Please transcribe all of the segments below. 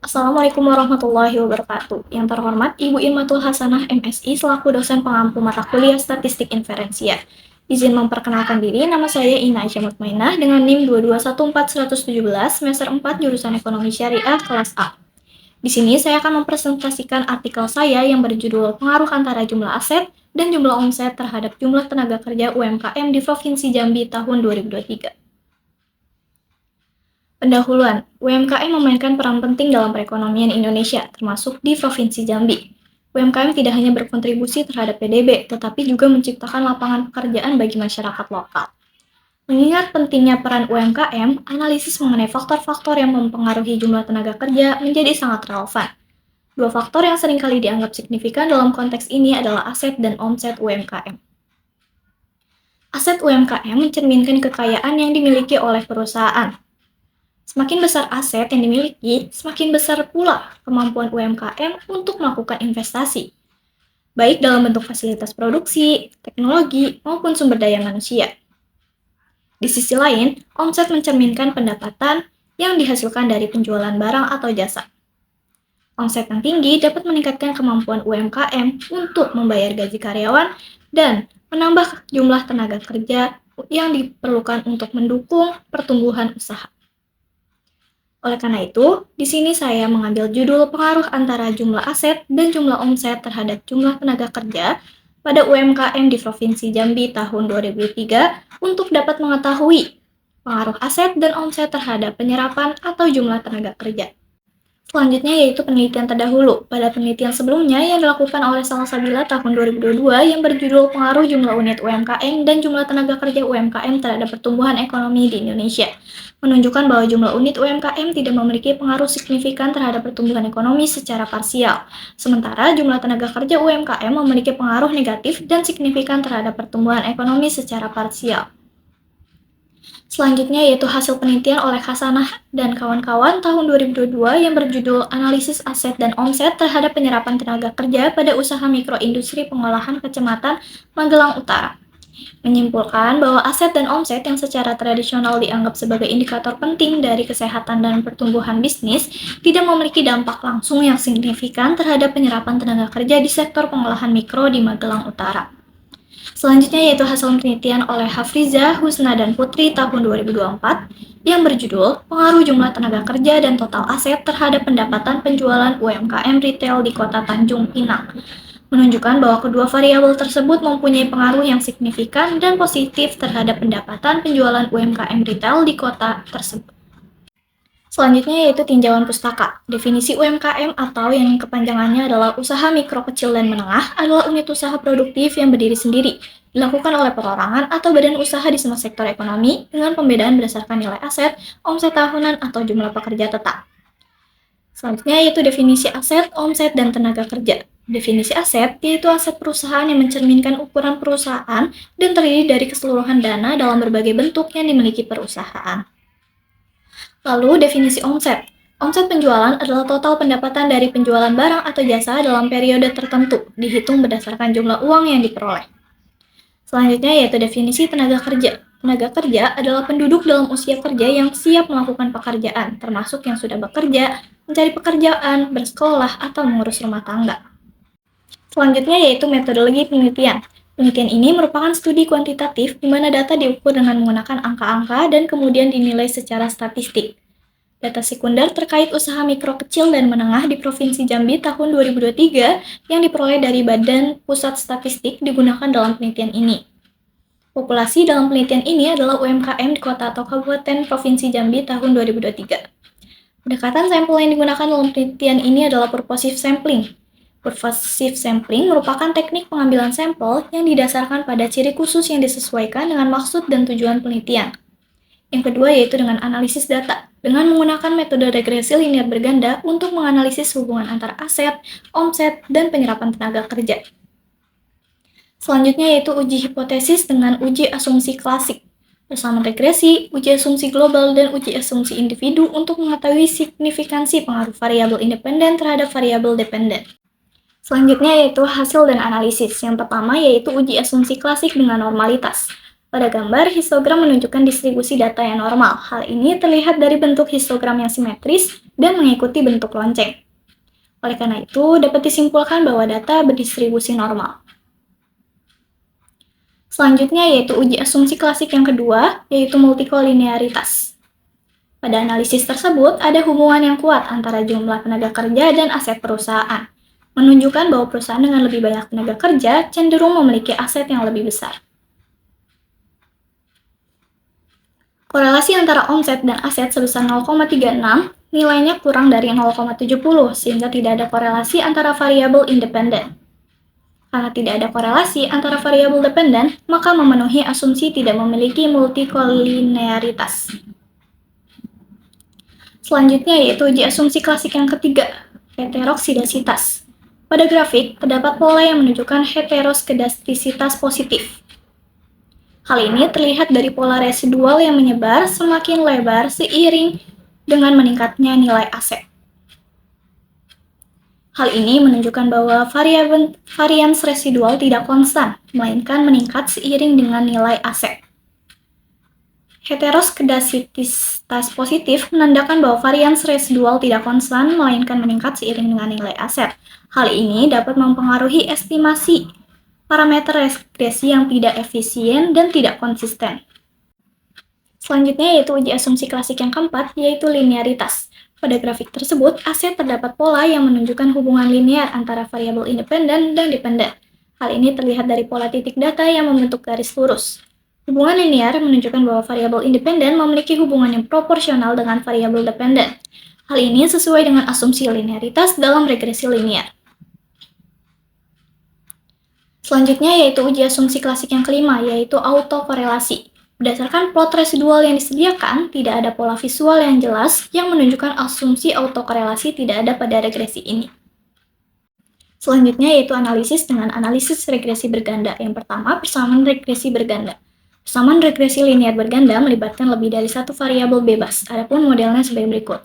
Assalamualaikum warahmatullahi wabarakatuh. Yang terhormat Ibu Irmatul Hasanah MSI selaku dosen pengampu mata kuliah Statistik Inferensia. Izin memperkenalkan diri, nama saya Ina Aisyah Mutmainah dengan NIM 2214117 semester 4 jurusan Ekonomi Syariah kelas A. Di sini saya akan mempresentasikan artikel saya yang berjudul Pengaruh antara jumlah aset dan jumlah omset terhadap jumlah tenaga kerja UMKM di Provinsi Jambi tahun 2023. Pendahuluan, UMKM memainkan peran penting dalam perekonomian Indonesia, termasuk di Provinsi Jambi. UMKM tidak hanya berkontribusi terhadap PDB, tetapi juga menciptakan lapangan pekerjaan bagi masyarakat lokal. Mengingat pentingnya peran UMKM, analisis mengenai faktor-faktor yang mempengaruhi jumlah tenaga kerja menjadi sangat relevan. Dua faktor yang seringkali dianggap signifikan dalam konteks ini adalah aset dan omset UMKM. Aset UMKM mencerminkan kekayaan yang dimiliki oleh perusahaan. Semakin besar aset yang dimiliki, semakin besar pula kemampuan UMKM untuk melakukan investasi, baik dalam bentuk fasilitas produksi, teknologi, maupun sumber daya manusia. Di sisi lain, omset mencerminkan pendapatan yang dihasilkan dari penjualan barang atau jasa. Omset yang tinggi dapat meningkatkan kemampuan UMKM untuk membayar gaji karyawan dan menambah jumlah tenaga kerja yang diperlukan untuk mendukung pertumbuhan usaha. Oleh karena itu, di sini saya mengambil judul pengaruh antara jumlah aset dan jumlah omset terhadap jumlah tenaga kerja pada UMKM di Provinsi Jambi tahun 2003 untuk dapat mengetahui pengaruh aset dan omset terhadap penyerapan atau jumlah tenaga kerja. Selanjutnya yaitu penelitian terdahulu. Pada penelitian sebelumnya yang dilakukan oleh Salsabila tahun 2022 yang berjudul Pengaruh Jumlah Unit UMKM dan Jumlah Tenaga Kerja UMKM Terhadap Pertumbuhan Ekonomi di Indonesia, menunjukkan bahwa jumlah unit UMKM tidak memiliki pengaruh signifikan terhadap pertumbuhan ekonomi secara parsial. Sementara jumlah tenaga kerja UMKM memiliki pengaruh negatif dan signifikan terhadap pertumbuhan ekonomi secara parsial. Selanjutnya yaitu hasil penelitian oleh Hasanah dan kawan-kawan tahun 2022 yang berjudul Analisis Aset dan Omset Terhadap Penyerapan Tenaga Kerja pada Usaha Mikroindustri Pengolahan Kecamatan Magelang Utara. Menyimpulkan bahwa aset dan omset yang secara tradisional dianggap sebagai indikator penting dari kesehatan dan pertumbuhan bisnis tidak memiliki dampak langsung yang signifikan terhadap penyerapan tenaga kerja di sektor pengolahan mikro di Magelang Utara. Selanjutnya yaitu hasil penelitian oleh Hafriza, Husna, dan Putri tahun 2024 yang berjudul Pengaruh Jumlah Tenaga Kerja dan Total Aset Terhadap Pendapatan Penjualan UMKM Retail di Kota Tanjung Pinang, menunjukkan bahwa kedua variabel tersebut mempunyai pengaruh yang signifikan dan positif terhadap pendapatan penjualan UMKM retail di kota tersebut. Selanjutnya yaitu tinjauan pustaka. Definisi UMKM atau yang kepanjangannya adalah usaha mikro, kecil, dan menengah adalah unit usaha produktif yang berdiri sendiri, dilakukan oleh perorangan atau badan usaha di semua sektor ekonomi dengan pembedaan berdasarkan nilai aset, omset tahunan, atau jumlah pekerja tetap. Selanjutnya yaitu definisi aset, omset, dan tenaga kerja. Definisi aset yaitu aset perusahaan yang mencerminkan ukuran perusahaan dan terdiri dari keseluruhan dana dalam berbagai bentuk yang dimiliki perusahaan. Lalu definisi omset. Omset penjualan adalah total pendapatan dari penjualan barang atau jasa dalam periode tertentu, dihitung berdasarkan jumlah uang yang diperoleh. Selanjutnya yaitu definisi tenaga kerja. Tenaga kerja adalah penduduk dalam usia kerja yang siap melakukan pekerjaan, termasuk yang sudah bekerja, mencari pekerjaan, bersekolah, atau mengurus rumah tangga. Selanjutnya yaitu metodologi penelitian. Penelitian ini merupakan studi kuantitatif di mana data diukur dengan menggunakan angka-angka dan kemudian dinilai secara statistik. Data sekunder terkait usaha mikro, kecil, dan menengah di Provinsi Jambi tahun 2023 yang diperoleh dari Badan Pusat Statistik digunakan dalam penelitian ini. Populasi dalam penelitian ini adalah UMKM di kota atau kabupaten Provinsi Jambi tahun 2023. Pendekatan sampel yang digunakan dalam penelitian ini adalah purposive sampling. Purposive sampling merupakan teknik pengambilan sampel yang didasarkan pada ciri khusus yang disesuaikan dengan maksud dan tujuan penelitian. Yang kedua yaitu dengan analisis data, dengan menggunakan metode regresi linear berganda untuk menganalisis hubungan antara aset, omset, dan penyerapan tenaga kerja. Selanjutnya yaitu uji hipotesis dengan uji asumsi klasik. Bersama regresi, uji asumsi global, dan uji asumsi individu untuk mengetahui signifikansi pengaruh variabel independen terhadap variabel dependen. Selanjutnya yaitu hasil dan analisis. Yang pertama yaitu uji asumsi klasik dengan normalitas. Pada gambar, histogram menunjukkan distribusi data yang normal. Hal ini terlihat dari bentuk histogram yang simetris dan mengikuti bentuk lonceng. Oleh karena itu, dapat disimpulkan bahwa data berdistribusi normal. Selanjutnya yaitu uji asumsi klasik yang kedua, yaitu multikolinearitas. Pada analisis tersebut, ada hubungan yang kuat antara jumlah tenaga kerja dan aset perusahaan, menunjukkan bahwa perusahaan dengan lebih banyak tenaga kerja cenderung memiliki aset yang lebih besar. Korelasi antara omset dan aset sebesar 0,36, nilainya kurang dari 0,70, sehingga tidak ada korelasi antara variabel independen. Karena tidak ada korelasi antara variabel dependen, maka memenuhi asumsi tidak memiliki multikolinearitas. Selanjutnya yaitu uji asumsi klasik yang ketiga, heteroskedasitas. Pada grafik, terdapat pola yang menunjukkan heteroskedastisitas positif. Hal ini terlihat dari pola residual yang menyebar semakin lebar seiring dengan meningkatnya nilai aset. Hal ini menunjukkan bahwa varians residual tidak konstan, melainkan meningkat seiring dengan nilai aset. Heteroskedasitas positif menandakan bahwa varians residual tidak konstan, melainkan meningkat seiring dengan nilai aset. Hal ini dapat mempengaruhi estimasi parameter regresi yang tidak efisien dan tidak konsisten. Selanjutnya yaitu uji asumsi klasik yang keempat, yaitu linearitas. Pada grafik tersebut, aset terdapat pola yang menunjukkan hubungan linear antara variabel independen dan dependen. Hal ini terlihat dari pola titik data yang membentuk garis lurus. Hubungan linear menunjukkan bahwa variabel independen memiliki hubungan yang proporsional dengan variabel dependen. Hal ini sesuai dengan asumsi linearitas dalam regresi linear. Selanjutnya yaitu uji asumsi klasik yang kelima, yaitu autokorelasi. Berdasarkan plot residual yang disediakan, tidak ada pola visual yang jelas yang menunjukkan asumsi autokorelasi tidak ada pada regresi ini. Selanjutnya yaitu analisis dengan analisis regresi berganda. Yang pertama, persamaan regresi berganda. Persamaan regresi linear berganda melibatkan lebih dari satu variabel bebas. Adapun modelnya sebagai berikut.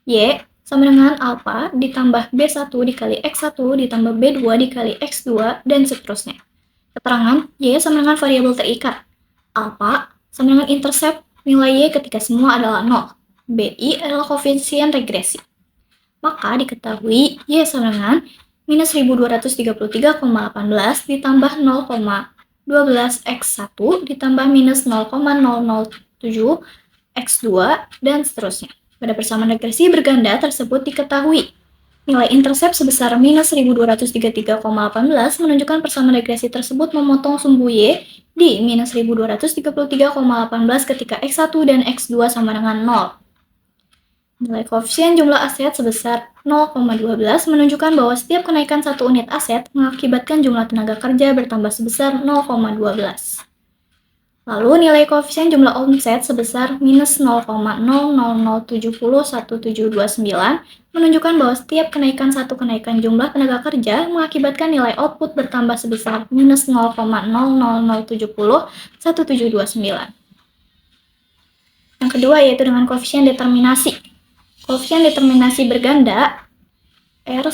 Y sama dengan alpha ditambah B1 dikali X1 ditambah B2 dikali X2 dan seterusnya. Keterangan Y sama dengan variabel terikat. Alpha sama dengan intercept nilai Y ketika semua adalah 0. BI adalah koefisien regresi. Maka diketahui Y sama dengan minus 1233,18 ditambah 0,12 X1 ditambah minus 0,007 X2 dan seterusnya. Pada persamaan regresi berganda tersebut diketahui nilai intercept sebesar minus 1233,18 menunjukkan persamaan regresi tersebut memotong sumbu Y di minus 1233,18 ketika X1 dan X2 sama dengan 0. Nilai koefisien jumlah aset sebesar 0,12 menunjukkan bahwa setiap kenaikan satu unit aset mengakibatkan jumlah tenaga kerja bertambah sebesar 0,12. Lalu nilai koefisien jumlah omset sebesar minus 0,00701729 menunjukkan bahwa setiap kenaikan satu kenaikan jumlah tenaga kerja mengakibatkan nilai output bertambah sebesar minus 0,00701729. Yang kedua yaitu dengan koefisien determinasi. Koefisien determinasi berganda R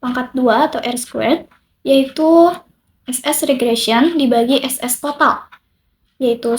pangkat 2 atau R squared yaitu SS regression dibagi SS total, yaitu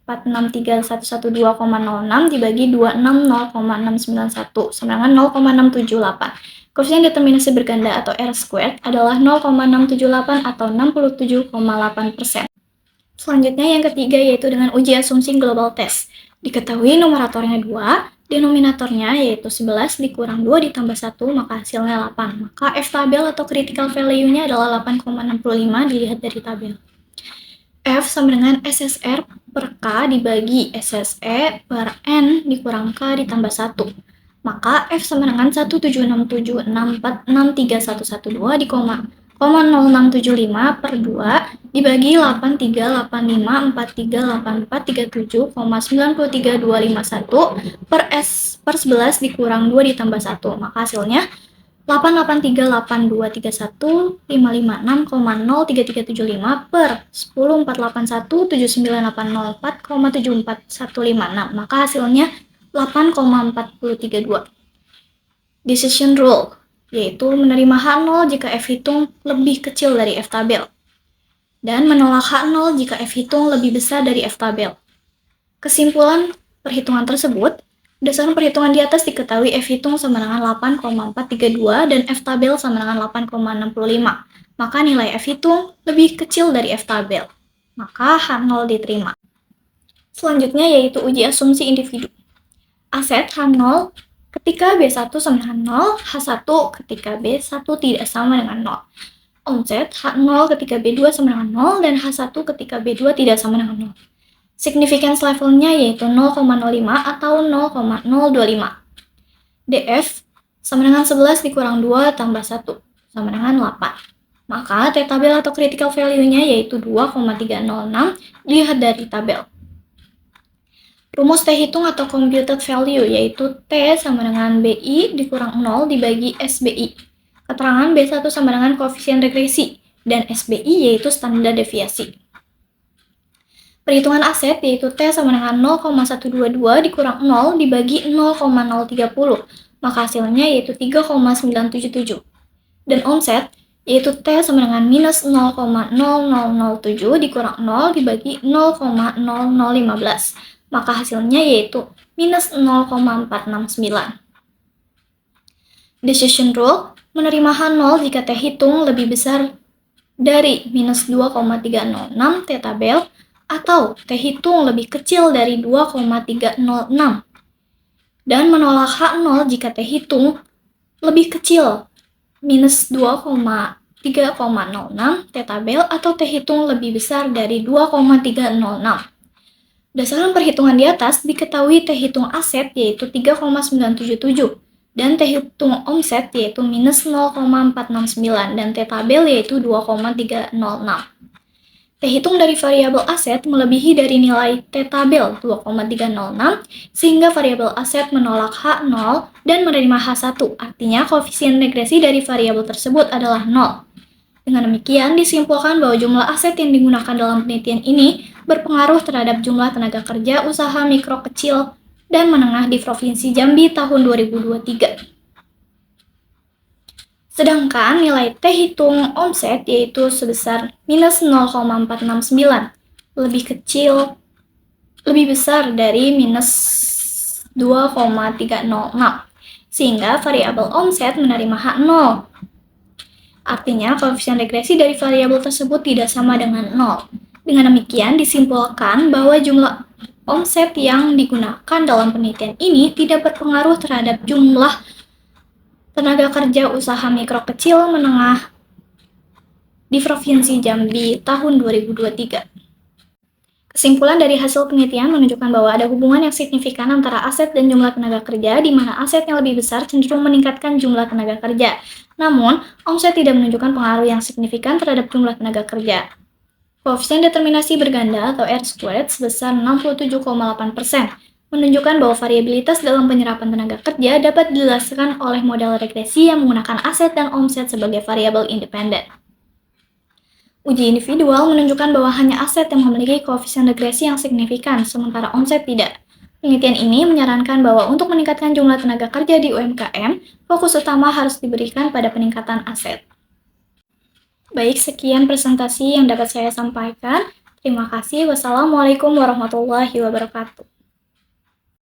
17676463112,06 dibagi 260,691 sama dengan 0,678. Koefisien determinasi berganda atau R squared adalah 0,678 atau 67,8%. Selanjutnya yang ketiga yaitu dengan uji asumsi global test. Diketahui numeratornya 2, denominatornya yaitu 11 dikurang 2 ditambah 1, maka hasilnya 8. Maka F tabel atau critical value-nya adalah 8,65 dilihat dari tabel. F sama dengan SSR per K dibagi SSE per N dikurang K ditambah 1. Maka F sama dengan 17676463112 di 0,0675 per 2 dibagi 8385438437,93251 per 11 dikurang 2 ditambah 1. Maka hasilnya 883823155603375 per 104817980,74156. Maka hasilnya 8,432. Decision rule yaitu menerima H0 jika F hitung lebih kecil dari F tabel. dan menolak H0 jika F hitung lebih besar dari F tabel. Kesimpulan perhitungan tersebut, berdasarkan perhitungan di atas diketahui F hitung sama dengan 8,432 dan F tabel sama dengan 8,65. Maka nilai F hitung lebih kecil dari F tabel. Maka H0 diterima. Selanjutnya yaitu uji asumsi individu. Aset H0 ketika B1 sama dengan 0, H1 ketika B1 tidak sama dengan 0. Omset H0 ketika B2 sama dengan 0 dan H1 ketika B2 tidak sama dengan 0. Significance levelnya yaitu 0,05 atau 0,025. DF sama dengan 11 dikurang 2 tambah 1 sama dengan 8. Maka T tabel atau critical value-nya yaitu 2,306 dilihat dari tabel. Rumus T hitung atau computed value yaitu T sama dengan BI dikurang 0 dibagi SBI. Keterangan B1 sama dengan koefisien regresi dan SBI yaitu standar deviasi. Perhitungan aset yaitu T sama dengan 0,122 dikurang 0 dibagi 0,030. Maka hasilnya yaitu 3,977. Dan omset yaitu T sama dengan minus 0,0007 dikurang 0 dibagi 0,0015. Maka hasilnya yaitu minus 0,469. Decision rule, menerima H0 jika T hitung lebih besar dari minus 2,306 T tabel atau T hitung lebih kecil dari 2,306 dan menolak H0 jika T hitung lebih kecil minus 2,306 T tabel atau T hitung lebih besar dari 2,306. Berdasarkan perhitungan di atas, diketahui T hitung aset yaitu 3,977 dan T hitung omset yaitu minus 0,469 dan T tabel yaitu 2,306. T hitung dari variabel aset melebihi dari nilai T tabel 2,306 sehingga variabel aset menolak H0 dan menerima H1, artinya koefisien regresi dari variabel tersebut adalah 0. Dengan demikian, disimpulkan bahwa jumlah aset yang digunakan dalam penelitian ini berpengaruh terhadap jumlah tenaga kerja usaha mikro kecil dan menengah di Provinsi Jambi tahun 2023. Sedangkan nilai T hitung omset yaitu sebesar minus 0,469, lebih besar dari minus 2,306, sehingga variabel omset menerima H0. Artinya, koefisien regresi dari variabel tersebut tidak sama dengan 0. Dengan demikian, disimpulkan bahwa jumlah omset yang digunakan dalam penelitian ini tidak berpengaruh terhadap jumlah tenaga kerja usaha mikro kecil menengah di Provinsi Jambi tahun 2023. Kesimpulan dari hasil penelitian menunjukkan bahwa ada hubungan yang signifikan antara aset dan jumlah tenaga kerja, di mana aset yang lebih besar cenderung meningkatkan jumlah tenaga kerja. Namun, omset tidak menunjukkan pengaruh yang signifikan terhadap jumlah tenaga kerja. Koefisien determinasi berganda atau R-squared sebesar 67,8%, menunjukkan bahwa variabilitas dalam penyerapan tenaga kerja dapat dijelaskan oleh model regresi yang menggunakan aset dan omset sebagai variabel independen. Uji individual menunjukkan bahwa hanya aset yang memiliki koefisien regresi yang signifikan, sementara omset tidak. Penelitian ini menyarankan bahwa untuk meningkatkan jumlah tenaga kerja di UMKM, fokus utama harus diberikan pada peningkatan aset. Baik, sekian presentasi yang dapat saya sampaikan. Terima kasih. Wassalamualaikum warahmatullahi wabarakatuh.